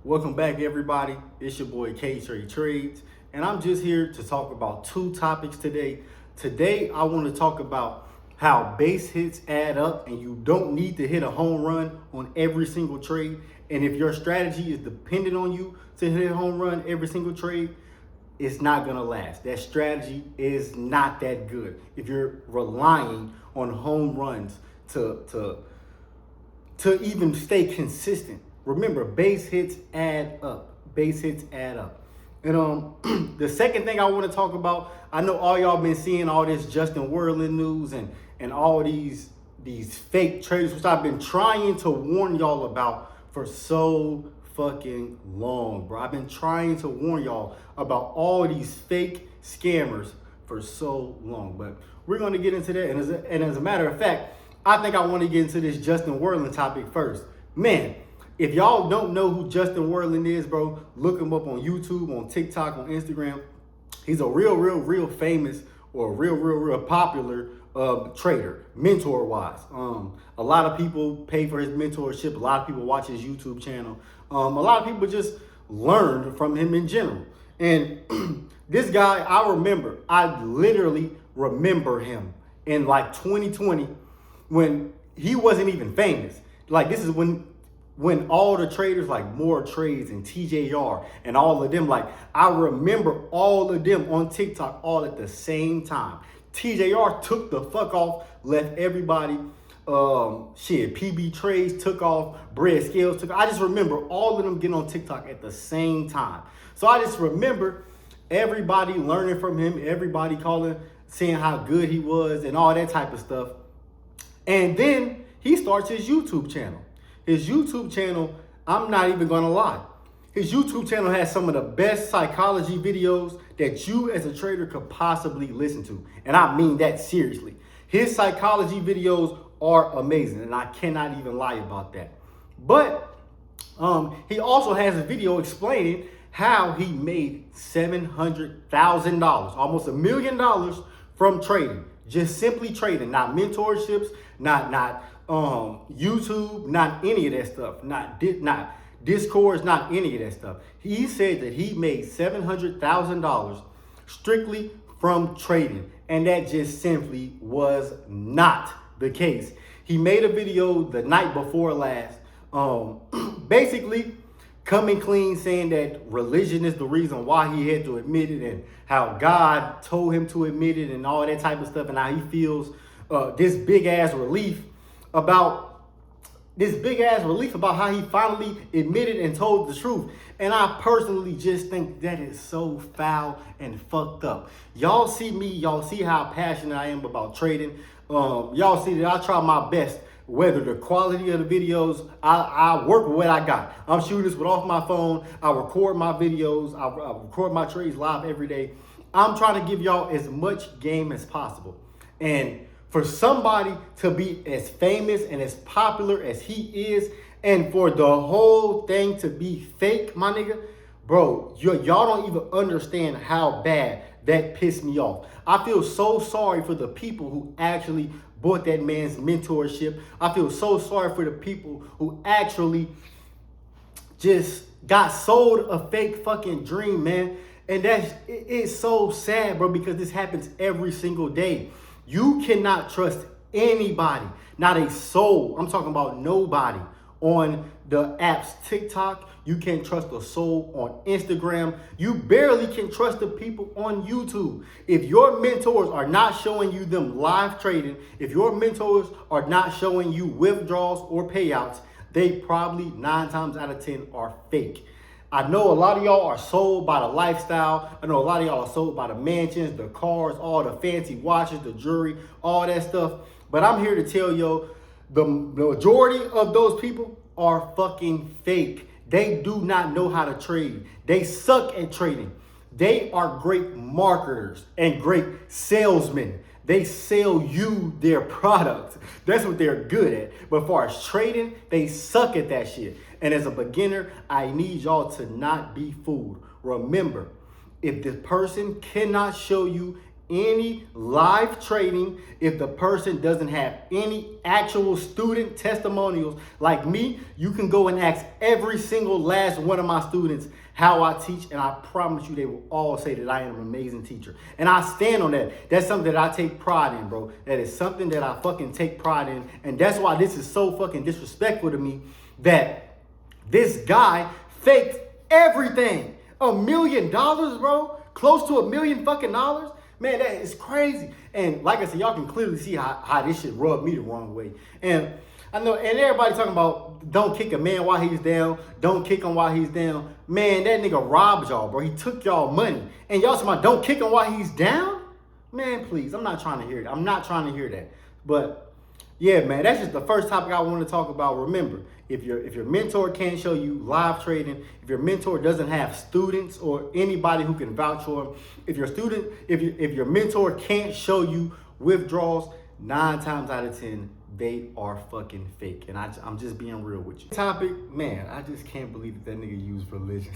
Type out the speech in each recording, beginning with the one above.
Welcome back, everybody. It's your boy K Trades, and I'm just here to talk about two topics today. Today, I want to talk about how base hits add up, and you don't need to hit a home run on every single trade. And if your strategy is dependent on you to hit a home run every single trade, it's not gonna last. That strategy is not that good if you're relying on home runs to even stay consistent. Remember, base hits add up. Base hits add up. And the second thing I want to talk about, I know all y'all been seeing all this Justin Werling news and all these fake traders, which I've been trying to warn y'all about for so fucking long, bro. I've been trying to warn y'all about all these fake scammers for so long, but we're gonna get into that. And as a matter of fact, I think I want to get into this Justin Werling topic first. Man, if y'all don't know who Justin Werling is, bro, look him up on YouTube, on TikTok, on Instagram. He's a real famous or real popular trader, mentor-wise. A lot of people pay for his mentorship. A lot of people watch his YouTube channel. A lot of people just learn from him in general. And this guy, I literally remember him in like 2020 when he wasn't even famous. Like, this is when all the traders like More Trades and TJR and all of them, like, I remember all of them on TikTok all at the same time. TJR took the fuck off, left everybody. PB Trades took off, Bread Scales took off. I just remember all of them getting on TikTok at the same time. So I just remember everybody learning from him, everybody saying how good he was and all that type of stuff. And then he starts his YouTube channel. His YouTube channel, I'm not even gonna lie, his YouTube channel has some of the best psychology videos that you as a trader could possibly listen to. And I mean that seriously. His psychology videos are amazing, and I cannot even lie about that. But he also has a video explaining how he made $700,000, almost $1 million from trading. Just simply trading, not mentorships, not YouTube, not any of that stuff, not Discords, not any of that stuff. He said that he made $700,000 strictly from trading, and that just simply was not the case. He made a video the night before last, basically coming clean, saying that religion is the reason why he had to admit it, and how God told him to admit it, and all that type of stuff, and how he feels this big ass relief about how he finally admitted and told the truth. And I personally just think that is so foul and fucked up. Y'all see me, y'all see how passionate I am about trading. Y'all see that I try my best, whether the quality of the videos, I work with what I got. I'm shooting this with off my phone. I record my videos. I record my trades live every day. I'm trying to give y'all as much game as possible. And for somebody to be as famous and as popular as he is, and for the whole thing to be fake, my nigga, bro, y'all don't even understand how bad that pissed me off. I feel so sorry for the people who actually bought that man's mentorship. I feel so sorry for the people who actually just got sold a fake fucking dream, man. And it's so sad, bro, because this happens every single day. You cannot trust anybody, not a soul. I'm talking about nobody on the apps TikTok. You can't trust a soul on Instagram. You barely can trust the people on YouTube. If your mentors are not showing you them live trading, if your mentors are not showing you withdrawals or payouts, they probably 9 times out of 10 are fake. I know a lot of y'all are sold by the lifestyle. I know a lot of y'all are sold by the mansions, the cars, all the fancy watches, the jewelry, all that stuff. But I'm here to tell you, the majority of those people are fucking fake. They do not know how to trade. They suck at trading. They are great marketers and great salesmen. They sell you their product. That's what they're good at. But as far as trading, they suck at that shit. And as a beginner, I need y'all to not be fooled. Remember, if the person cannot show you any live trading if the person doesn't have any actual student testimonials. Like me, you can go and ask every single last one of my students how I teach, and I promise you they will all say that I am an amazing teacher. And I stand on that. That's something that I take pride in, bro. That is something that I fucking take pride in. And that's why this is so fucking disrespectful to me that this guy faked everything. $1 million, bro. Close to $1 million fucking dollars. Man, that is crazy. And like I said, y'all can clearly see how this shit rubbed me the wrong way. And I know, and everybody talking about don't kick a man while he's down. Don't kick him while he's down. Man, that nigga robbed y'all, bro. He took y'all money. And y'all talking about don't kick him while he's down? Man, please, I'm not trying to hear that. I'm not trying to hear that. But yeah, man, that's just the first topic I want to talk about. Remember, if your mentor can't show you live trading, if your mentor doesn't have students or anybody who can vouch for him, if your mentor can't show you withdrawals, 9 times out of 10, they are fucking fake. And I'm just being real with you. Topic, man, I just can't believe that nigga used religion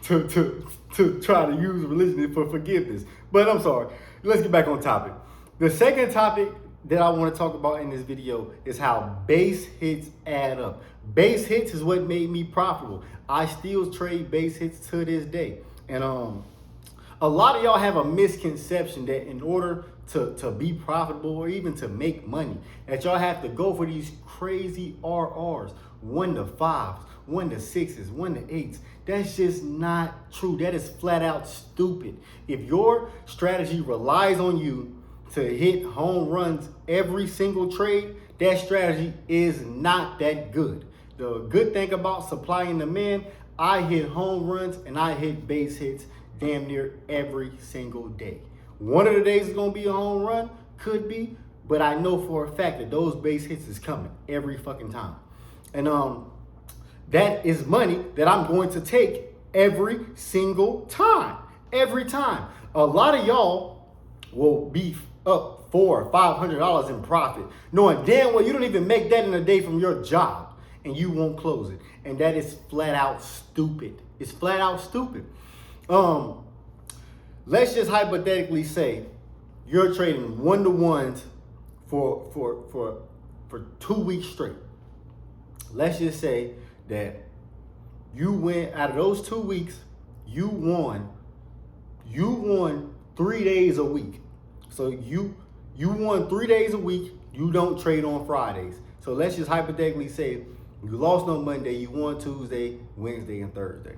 to try to use religion for forgiveness. But I'm sorry. Let's get back on topic. The second topic that I want to talk about in this video is how base hits add up. Base hits is what made me profitable. I still trade base hits to this day. And a lot of y'all have a misconception that in order to be profitable or even to make money, that y'all have to go for these crazy RRs, 1 to 5s, 1 to 6s, 1 to 8s. That's just not true. That is flat out stupid. If your strategy relies on you to hit home runs every single trade, that strategy is not that good. The good thing about supply and demand, I hit home runs and I hit base hits damn near every single day. One of the days is gonna be a home run, could be, but I know for a fact that those base hits is coming every fucking time. And that is money that I'm going to take every single time. Every time. A lot of y'all will be up $400 or $500 in profit, knowing damn well you don't even make that in a day from your job, and you won't close it. And that is flat out stupid. It's flat out stupid. Let's just hypothetically say you're trading 1-to-1s for 2 weeks straight. Let's just say that you went out of those 2 weeks, you won 3 days a week. So you won 3 days a week. You don't trade on Fridays. So let's just hypothetically say you lost on Monday, you won Tuesday, Wednesday, and Thursday.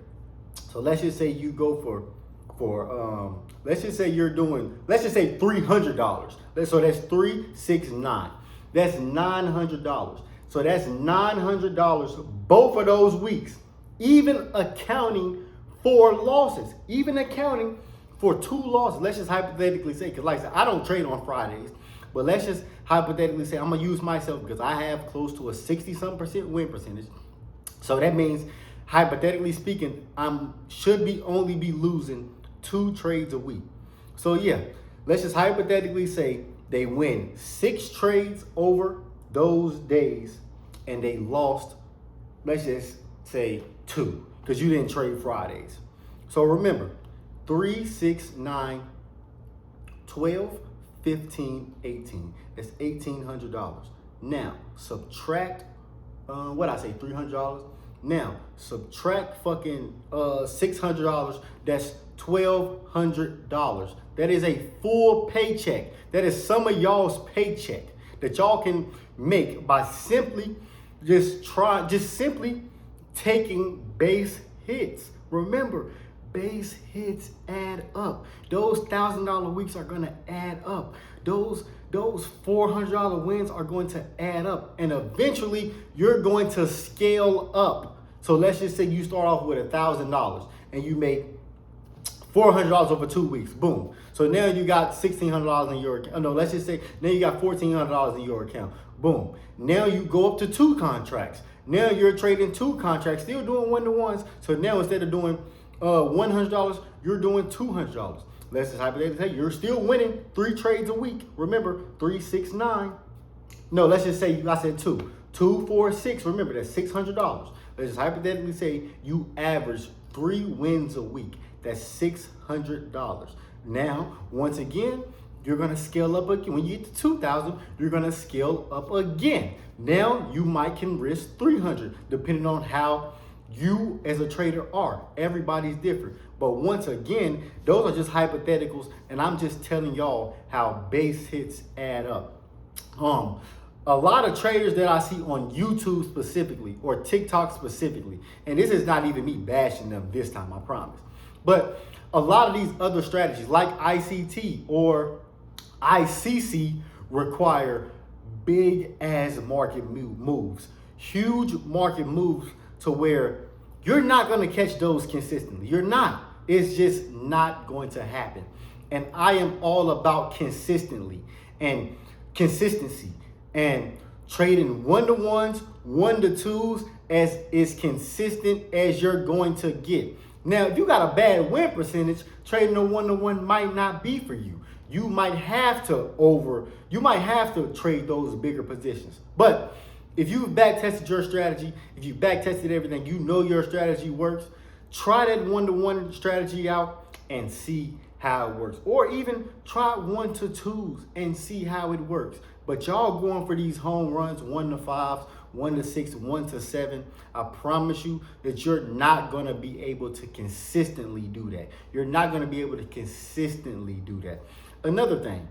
So let's just say you go for let's just say you're doing, let's just say $300. So that's 369. That's $900. So that's $900 both of those weeks, even accounting for losses, even accounting for 2 losses. Let's just hypothetically say, because like I said, I don't trade on Fridays, but let's just hypothetically say I'm gonna use myself because I have close to a 60-something% win percentage. So that means, hypothetically speaking, should only be losing 2 trades a week. So yeah, let's just hypothetically say they win 6 trades over those days and they lost, let's just say 2, because you didn't trade Fridays. So remember, 3, 6, 9, 12, 15, 18. That's $1,800. Now subtract $300. Now subtract fucking $600. That's $1,200. That is a full paycheck. That is some of y'all's paycheck that y'all can make by simply simply taking base hits. Remember, base hits add up. Those $1,000 weeks are gonna add up. Those $400 wins are going to add up, and eventually you're going to scale up. So let's just say you start off with $1,000 and you make $400 over 2 weeks. Boom. So now you got $1,600 in your account. No, let's just say now you got $1,400 in your account. Boom. Now you go up to 2 contracts. Now you're trading 2 contracts, still doing 1-to-1s. So now instead of doing $100, you're doing $200. Let's just hypothetically say you're still winning 3 trades a week. Remember, 3, 6, 9. No, let's just say I said 2. 2, 4, 6. Remember, that's $600. Let's just hypothetically say you average 3 wins a week. That's $600. Now, once again, you're gonna scale up again. When you get to 2,000, you're gonna scale up again. Now you might can risk 300, depending on how you as a trader are. Everybody's different. But once again, those are just hypotheticals, and I'm just telling y'all how base hits add up. A lot of traders that I see on YouTube specifically or TikTok specifically, and this is not even me bashing them this time, I promise. But a lot of these other strategies like ICT or ICC require big ass market moves, huge market moves to where you're not going to catch those consistently. You're not. It's just not going to happen. And I am all about consistently and consistency and trading 1-to-1s, 1-to-2s as consistent as you're going to get. Now, if you got a bad win percentage, trading a 1-to-1 might not be for you. You might have to trade those bigger positions. But if you've back tested your strategy, if you back tested everything, you know your strategy works, try that 1-to-1 strategy out and see how it works. Or even try 1-to-2s and see how it works. But y'all going for these home runs, 1-to-5s, 1-to-6, 1-to-7, I promise you that you're not going to be able to consistently do that. You're not going to be able to consistently do that. Another thing,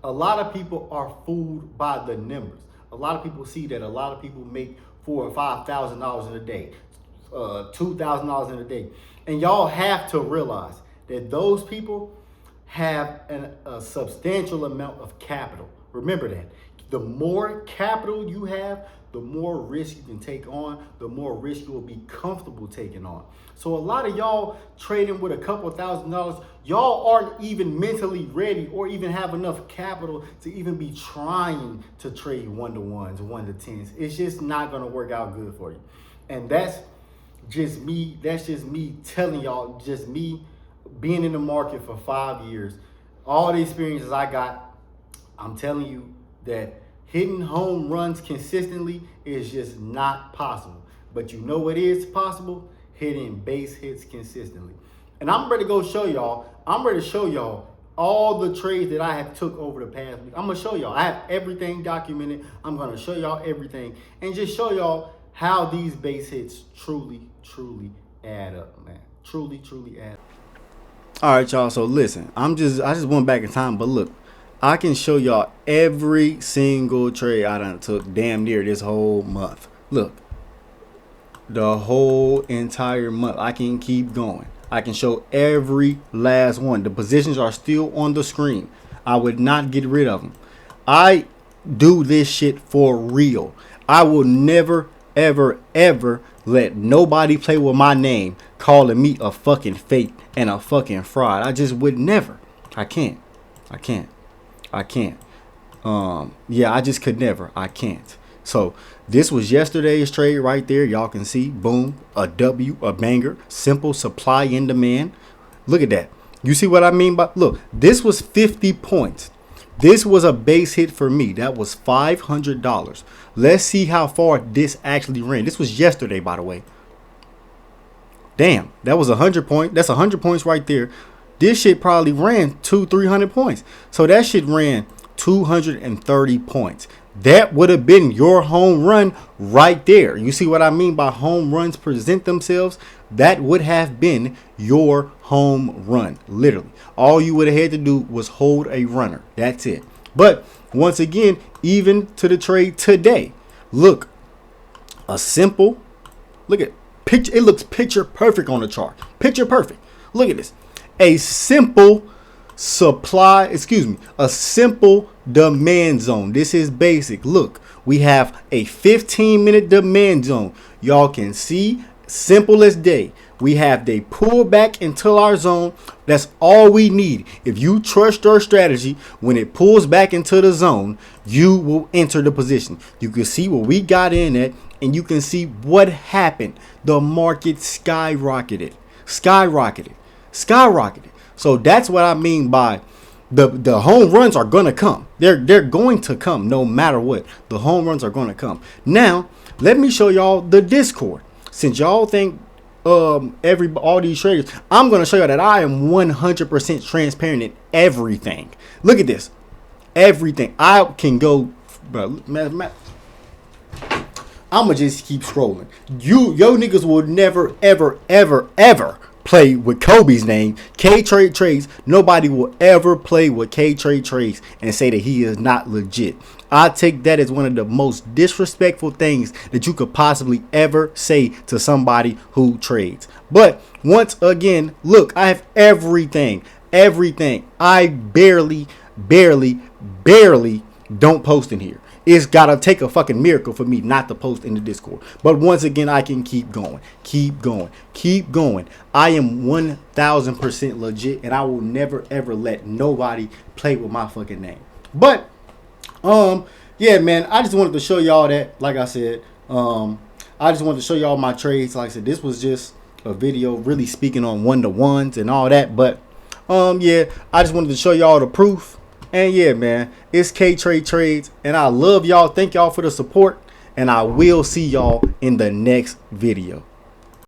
a lot of people are fooled by the numbers. A lot of people see that a lot of people make $4,000 or $5,000 in a day, $2,000 in a day. And y'all have to realize that those people have a substantial amount of capital. Remember that. The more capital you have, the more risk you can take on, the more risk you will be comfortable taking on. So a lot of y'all trading with a couple $1,000s, y'all aren't even mentally ready or even have enough capital to even be trying to trade 1-to-1s, 1-to-10s. It's just not going to work out good for you. And that's just me telling y'all, just me being in the market for 5 years, all the experiences I got, I'm telling you that hitting home runs consistently is just not possible. But you know what is possible? Hitting base hits consistently. And I'm ready to go show y'all. I'm ready to show y'all all the trades that I have took over the past week. I'm going to show y'all. I have everything documented. I'm going to show y'all everything and just show y'all how these base hits truly add up, man. Truly add up. All right, y'all. So listen, I just went back in time, but look, I can show y'all every single trade I done took damn near this whole month. Look, the whole entire month. I can keep going. I can show every last one. The positions are still on the screen. I would not get rid of them. I do this shit for real. I will never, ever let nobody play with my name, calling me a fucking fake and a fucking fraud. I just would never. I can't. Yeah, I just could never. I can't. So this was yesterday's trade right there. Y'all can see, boom, a W, a banger, simple supply and demand. Look at that. You see what I mean by, look, this was 50 points. This was a base hit for me. That was $500. Let's see how far this actually ran. This was yesterday, by the way. Damn, that was 100 points. That's 100 points right there. This shit probably ran 200-300 points. So that shit ran 230 points. That would have been your home run right there. You see what I mean by home runs present themselves? That would have been your home run. Literally. All you would have had to do was hold a runner. That's it. But once again, even to the trade today, look, a simple, look at picture. It looks picture perfect on the chart. Picture perfect. Look at this. A simple a simple demand zone. This is basic. Look, we have a 15-minute demand zone. Y'all can see, simple as day. We have they pull back into our zone. That's all we need. If you trust your strategy, when it pulls back into the zone, you will enter the position. You can see what we got in at, and you can see what happened. The market skyrocketed. So that's what I mean by the home runs are going to come. They're going to come no matter what. The home runs are going to come. Now, let me show y'all the Discord. Since y'all think all these traders. I'm gonna show you that I am 100% transparent in everything. Look at this, everything. I can go, bro. I'ma just keep scrolling. Yo niggas will never, ever, ever, ever play with Kobe's name. K Trade Trades. Nobody will ever play with K Trade Trades and say that he is not legit. I take that as one of the most disrespectful things that you could possibly ever say to somebody who trades. But once again, look, I have everything. I barely don't post in here. It's gotta take a fucking miracle for me not to post in the Discord. But once again, I can keep going. I am 1000% legit, and I will never ever let nobody play with my fucking name. But yeah, man, I just wanted to show y'all that. Like I said, I just wanted to show y'all my trades. Like I said, this was just a video really speaking on one-to-ones and all that. But yeah, I just wanted to show y'all the proof. And yeah, man, it's K Trade Trades, and I love y'all. Thank y'all for the support, and I will see y'all in the next video.